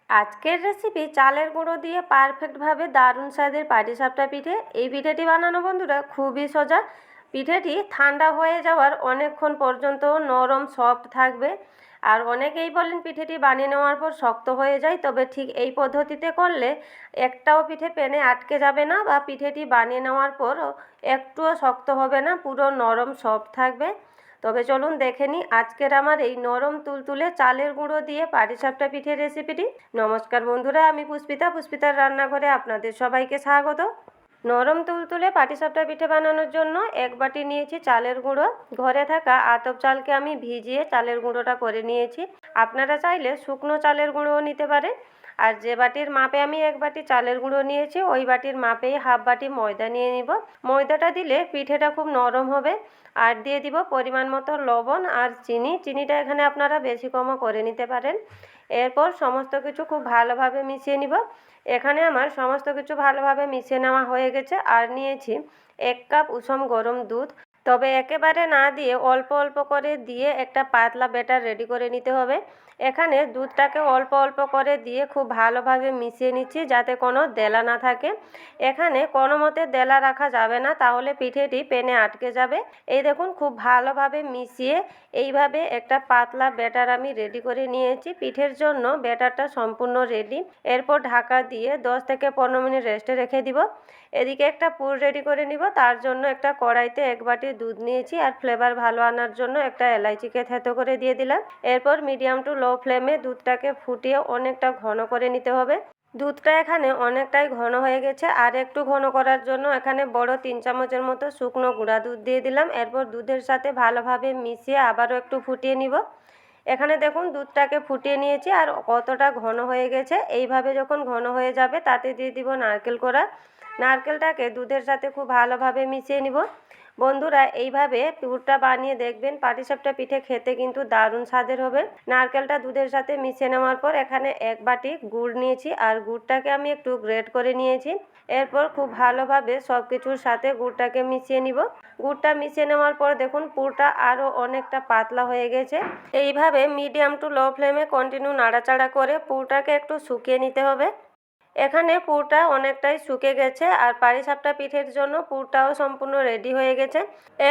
আজকের রেসিপি চালের গুঁড়ো দিয়ে পারফেক্টভাবে দারুণ স্বাদের পাটিসাপটা পিঠে। এই পিঠেটি বানানো বন্ধুরা খুবই সোজা। পিঠেটি ঠান্ডা হয়ে যাওয়ার অনেকক্ষণ পর্যন্ত নরম সফট থাকবে। আর অনেকেই বলেন পিঠেটি বানিয়ে নেওয়ার পর শক্ত হয়ে যায়, তবে ঠিক এই পদ্ধতিতে করলে একটাও পিঠে পেনে আটকে যাবে না, বা পিঠেটি বানিয়ে নেওয়ার পর একটুও শক্ত হবে না, পুরো নরম সফট থাকবে। তবে চলুন দেখে নিই আজকের আমার এই নরম তুলতুলে চালের গুঁড়ো দিয়ে পাটিসাপটা পিঠের রেসিপিটি। নমস্কার বন্ধুরা, আমি পুষ্পিতার রান্নাঘরে আপনাদের সবাইকে স্বাগত। নরম তুলতুলে পাটিসাপটা পিঠে বানানোর জন্য এক বাটি নিয়েছি চালের গুঁড়ো। ঘরে থাকা আতপ চালকে আমি ভিজিয়ে চালের গুঁড়োটা করে নিয়েছি। আপনারা চাইলে শুকনো চালের গুঁড়োও নিতে পারেন। আর যে বাটির মাপে আমি এক বাটি চালের গুঁড়ো নিয়েছি, ওই বাটির মাপেই হাফ বাটি ময়দা নিয়ে নিব। ময়দাটা দিলে পিঠেটা খুব নরম হবে। আর দিয়ে দিব পরিমাণ মতো লবণ আর চিনিটা এখানে আপনারা বেশি কমও করে নিতে পারেন। এরপর সমস্ত কিছু খুব ভালোভাবে মিশিয়ে নিব। এখানে আমার সমস্ত কিছু ভালোভাবে মিশিয়ে নেওয়া হয়ে গেছে। আর নিয়েছি 1 কাপ উষম গরম দুধ। তবে একেবারে না দিয়ে অল্প অল্প করে দিয়ে একটা পাতলা ব্যাটার রেডি করে নিতে হবে। এখানে দুধটাকে অল্প অল্প করে দিয়ে খুব ভালোভাবে মিশিয়ে নিচ্ছি, যাতে কোনো দেলা না থাকে। এখানে কোনো মতে দেলা রাখা যাবে না, তাহলে পিঠেটি পেনে আটকে যাবে। এই দেখুন, খুব ভালোভাবে মিশিয়ে এইভাবে একটা পাতলা ব্যাটার আমি রেডি করে নিয়েছি। পিঠের জন্য ব্যাটারটা সম্পূর্ণ রেডি। এরপর ঢাকা দিয়ে 10 থেকে 15 মিনিট রেস্টে রেখে দিব। এদিকে একটা পুর রেডি করে নিব। তার জন্য একটা কড়াইতে 1 বাটি দুধ নিয়েছি, আর ফ্লেভার ভালো আনার জন্য একটা এলাচিকে থেতো করে দিয়ে দিলাম। এরপর মিডিয়াম টু লো ফ্লেমে দুধটাকে ফুটিয়ে অনেকটা ঘন করে নিতে হবে। দুধটা এখানে অনেকটাই ঘন হয়ে গেছে। আর একটু ঘন করার জন্য এখানে বড় 3 চামচের মতো শুকনো গুঁড়া দুধ দিয়ে দিলাম। এরপর দুধের সাথে ভালোভাবে মিশিয়ে আবারও একটু ফুটিয়ে নিব। এখানে দেখুন দুধটাকে ফুটিয়ে নিয়েছি আর কতটা ঘন হয়ে গেছে। এইভাবে যখন ঘন হয়ে যাবে তাতে দিয়ে দিব নারকেল কোড়া। নারকেলটাকে দুধের সাথে খুব ভালোভাবে মিশিয়ে নিব। বন্ধুরা, এইভাবে পুরটা বানিয়ে দেখবেন, পাটিসাপটা পিঠে খেতে কিন্তু দারুণ স্বাদের হবে। নারকেলটা দুধের সাথে মিশিয়ে নেওয়ার পর এখানে 1 বাটি গুড় নিয়েছি, আর গুড়টাকে আমি একটু গ্রেট করে নিয়েছি। এরপর খুব ভালোভাবে সব কিছুর সাথে গুড়টাকে মিশিয়ে নিব। গুড়টা মিশিয়ে নেওয়ার পর দেখুন পুরটা আরও অনেকটা পাতলা হয়ে গেছে। এইভাবে মিডিয়াম টু লো ফ্লেমে কন্টিনিউ নাড়াচাড়া করে পুরটাকে একটু শুকিয়ে নিতে হবে। এখানে পুরটা অনেকটাই শুকে গেছে, আর পাটিসাপটা পিঠের জন্য পুরটাও সম্পূর্ণ রেডি হয়ে গেছে।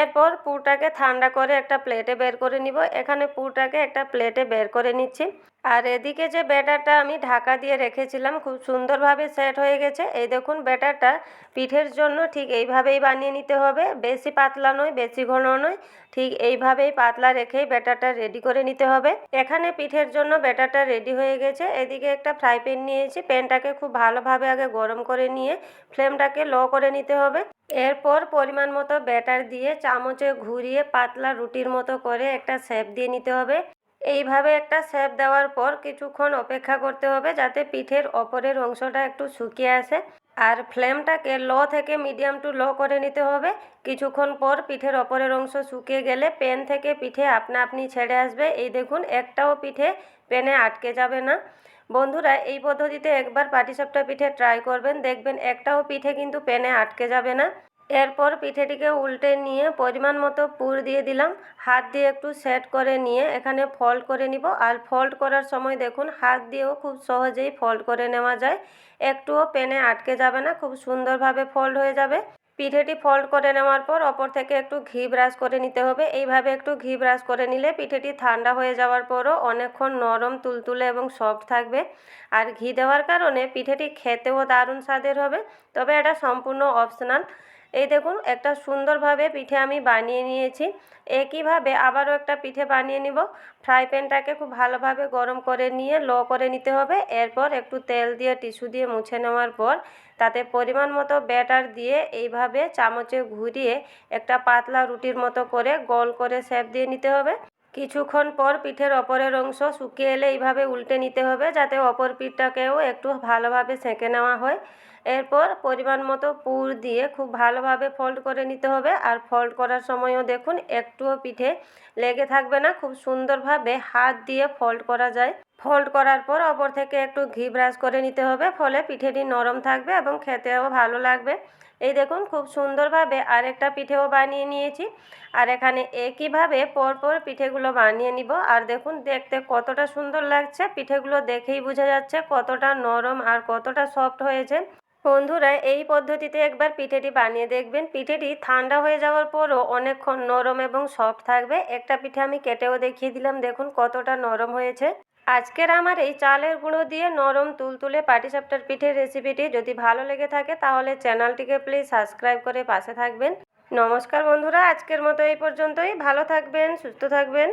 এরপর পুরটাকে ঠান্ডা করে একটা প্লেটে বের করে নিব। এখানে পুরটাকে একটা প্লেটে বের করে নিচ্ছি। আর এদিকে যে ব্যাটারটা আমি ঢাকা দিয়ে রেখেছিলাম খুব সুন্দরভাবে সেট হয়ে গেছে। এই দেখুন, ব্যাটারটা পিঠের জন্য ঠিক এইভাবেই বানিয়ে নিতে হবে। বেশি পাতলা নয়, বেশি ঘন নয়, ঠিক এইভাবেই পাতলা রেখেই ব্যাটারটা রেডি করে নিতে হবে। এখানে পিঠের জন্য ব্যাটারটা রেডি হয়ে গেছে। এদিকে একটা ফ্রাই প্যান নিয়েছি। প্যানটাকে খুব ভালোভাবে আগে গরম করে নিয়ে ফ্লেমটাকে লো করে নিতে হবে। এরপর পরিমাণ মতো ব্যাটার দিয়ে চামচে ঘুরিয়ে পাতলা রুটির মতো করে একটা শেপ দিয়ে নিতে হবে। এইভাবে একটা শেপ দেওয়ার পর কিছুক্ষণ অপেক্ষা করতে হবে, যাতে পিঠের ওপরের অংশটা একটু শুকিয়ে আসে। আর ফ্লেমটাকে লো থেকে মিডিয়াম টু লো করে নিতে হবে। কিছুক্ষণ পর পিঠের ওপরের অংশ শুকিয়ে গেলে প্যান থেকে পিঠে আপনা আপনি ছেড়ে আসবে। এই দেখুন, একটাও পিঠে প্যানে আটকে যাবে না। বন্ধুরা, এই পদ্ধতিতে একবার পাটিসাপটা পিঠে ট্রাই করবেন, দেখবেন একটাও পিঠে কিন্তু প্যানে আটকে যাবে না। এরপর পিঠেটিকে উল্টে নিয়ে পরিমাণ মতো পুর দিয়ে দিলাম। হাত দিয়ে একটু সেট করে নিয়ে এখানে ফোল্ড করে নিব। আর ফোল্ড করার সময় দেখুন, হাত দিয়েও খুব সহজেই ফোল্ড করে নেওয়া যায়। একটুও প্যানে আটকে যাবে না, খুব সুন্দরভাবে ফোল্ড হয়ে যাবে। পিঠেটি ফোল্ড করে নেওয়ার পর ওপর থেকে একটু ঘি ব্রাশ করে নিতে হবে। এইভাবে একটু ঘি ব্রাশ করে নিলে পিঠেটি ঠান্ডা হয়ে যাওয়ার পরও অনেকক্ষণ নরম তুলতুলে এবং সফট থাকবে। আর ঘি দেওয়ার কারণে পিঠেটি খেতেও দারুণ স্বাদের হবে। তবে এটা সম্পূর্ণ অপশনাল। এই দেখুন, একটা সুন্দরভাবে পিঠে আমি বানিয়ে নিয়েছি। একইভাবে আবারও একটা পিঠে বানিয়ে নিব। ফ্রাই প্যানটাকে খুব ভালোভাবে গরম করে নিয়ে লো করে নিতে হবে। এরপর একটু তেল দিয়ে টিস্যু দিয়ে মুছে নেওয়ার পর তাতে পরিমাণ মতো ব্যাটার দিয়ে এইভাবে চামচে ঘুরিয়ে একটা পাতলা রুটির মতো করে গোল করে শেপ দিয়ে নিতে হবে। কিছুক্ষণ পর পিঠের ওপরের অংশ শুকিয়ে এলে এইভাবে উল্টে নিতে হবে, যাতে অপর পিঠটাকেও একটু ভালোভাবে সেঁকে নেওয়া হয়। এরপর পরিমাণ মতো পুর দিয়ে খুব ভালোভাবে ফোল্ড করে নিতে হবে। আর ফোল্ড করার সময়ও দেখুন একটুও পিঠে লেগে থাকবে না, খুব সুন্দরভাবে হাত দিয়ে ফোল্ড করা যায়। ফোল্ড করার পর ওপর থেকে একটু ঘি ব্রাশ করে নিতে হবে, ফলে পিঠেটি নরম থাকবে এবং খেতেও ভালো লাগবে। এই দেখুন খুব সুন্দরভাবে আরেকটা পিঠেও বানিয়ে নিয়েছি। আর এখানে একইভাবে পরপর পিঠেগুলো বানিয়ে নিব। আর দেখুন দেখতে কতটা সুন্দর লাগছে, পিঠেগুলো দেখেই বোঝা যাচ্ছে কতটা নরম আর কতটা সফট হয়েছে। বন্ধুরা এই পদ্ধতিতে একবার পিঠেটি বানিয়ে দেখবেন, পিঠেটি ঠান্ডা হয়ে যাওয়ার পরও অনেকক্ষণ নরম এবং সফট থাকবে। একটা পিঠে আমি কেটেও দেখিয়ে দিলাম, দেখুন কতটা নরম হয়েছে। আজকের আমার এই চালের গুঁড়ো দিয়ে নরম তুলতুলে পাটিসাপটার পিঠের রেসিপিটি যদি ভালো লেগে থাকে তাহলে চ্যানেলটিকে প্লিজ সাবস্ক্রাইব করে পাশে থাকবেন। নমস্কার বন্ধুরা, আজকের মতো এই পর্যন্তই। ভালো থাকবেন, সুস্থ থাকবেন।